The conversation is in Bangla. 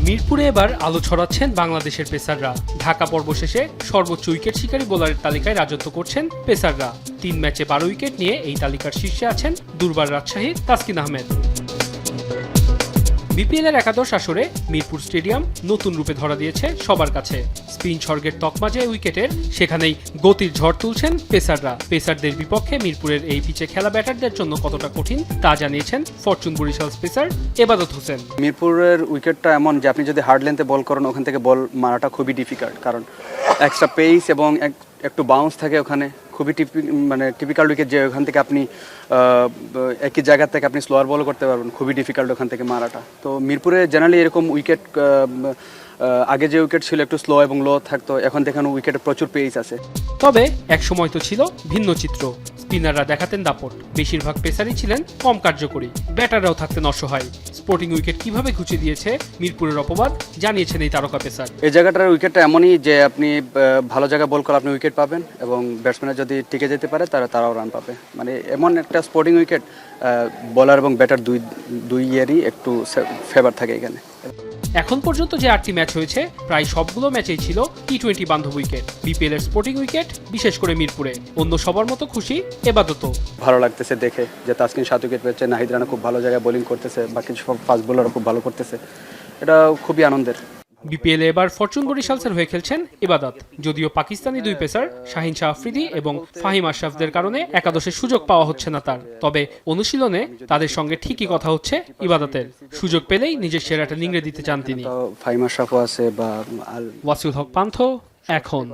মিরপুরে এবার আলো ছড়াচ্ছেন বাংলাদেশের পেসাররা। ঢাকা পর্ব শেষে সর্বোচ্চ উইকেট শিকারী বোলারের তালিকায় রাজত্ব করছেন পেসাররা। ৩ ম্যাচে ১২ উইকেট নিয়ে এই তালিকার শীর্ষে আছেন দুর্বার রাজশাহীর তাসকিন আহমেদ। বিপিএলের একাদশ আসরে মিরপুর স্টেডিয়াম নতুন রূপে ধরা দিয়েছে সবার কাছে। স্পিন স্বর্গের তকমা যে উইকেটের, সেখানেই গতির ঝড় তুলছেন পেসাররা। পেসারদের বিপক্ষে মিরপুরের এই পিচে খেলা ব্যাটারদের জন্য কতটা কঠিন তা জানিয়েছেন ফরচুন বরিশাল পেসার এবাদত হোসেন। মিরপুরের উইকেটটা এমন যে আপনি যদি হার্ড লেন্থে বল করেন ওখান থেকে বল মারাটা খুবই ডিফিকাল্ট, কারণ এক্সট্রা পেস এবং একটু বাউন্স থাকে ওখানে। খুবই টিপিক্যাল উইকেট যে ওখান থেকে আপনি একই জায়গা থেকে আপনি স্লোয়ার বল করতে পারবেন, খুবই ডিফিকাল্ট ওখান থেকে মারাটা। তো মিরপুরে জেনারেলি এরকম উইকেট আগে যে উইকেট ছিল একটু স্লো এবং লো থাকতো, এখন দেখেন উইকেটে প্রচুর পেস আছে। তবে এক সময় তো ছিল ভিন্ন চিত্র। স্পিনাররা দেখাতেন দাপট, বেশিরভাগ পেসারই ছিলেন কম কার্যকরী, ব্যাটাররাও থাকতেন অসহায়। স্পোর্টিং উইকেট কিভাবে ঘুচিয়ে দিয়েছে মিরপুরের অপবাদ জানিয়েছেন এই তারকা পেসার। এই জায়গাটার উইকেটটা এমনই যে আপনি ভালো জায়গায় বল করলে আপনি উইকেট পাবেন, এবং ব্যাটসম্যানরা যদি টিকে যেতে পারে তারাও রান পাবে। মানে এমন একটা স্পোর্টিং উইকেট, বোলার এবং ব্যাটার দুই ইয়েরই একটু ফেভার থাকে এখানে। এখন পর্যন্ত যে 8টি ম্যাচ হয়েছে, প্রায় সবগুলো ম্যাচেই ছিল টি-20 বান্ধব উইকেট। বিপিএল এর স্পোর্টিং উইকেট, বিশেষ করে মিরপুরে। অন্য সবার মতো খুশি এবাদত। ভালো লাগতেছে দেখে যে তাসকিন 7 উইকেট পেয়েছে, নাহিদ রানা খুব ভালো জায়গায় বোলিং করতেছে, বাকি সব ফাস্ট বোলাররা খুব ভালো করতেছে। এটা খুবই আনন্দের। বিপিএলে এবার ফরচুন বরিশালসের হয়ে খেলছেন ইবাদত। যদিও পাকিস্তানি দুই পেসার শাহিন শাহ আফ্রিদি এবং ফাহিম আশরাফদের কারণে একাদশে সুযোগ পাওয়া হচ্ছে না তার। তবে অনুশীলনে তাদের সঙ্গে ঠিকই কথা হচ্ছে ইবাদতের। সুযোগ পেলেই নিজের সেরাটা নিংড়ে দিতে চান তিনি। ফাহিম আশরাফও আছে বা ওয়াসিউল হক পান্থ এখন।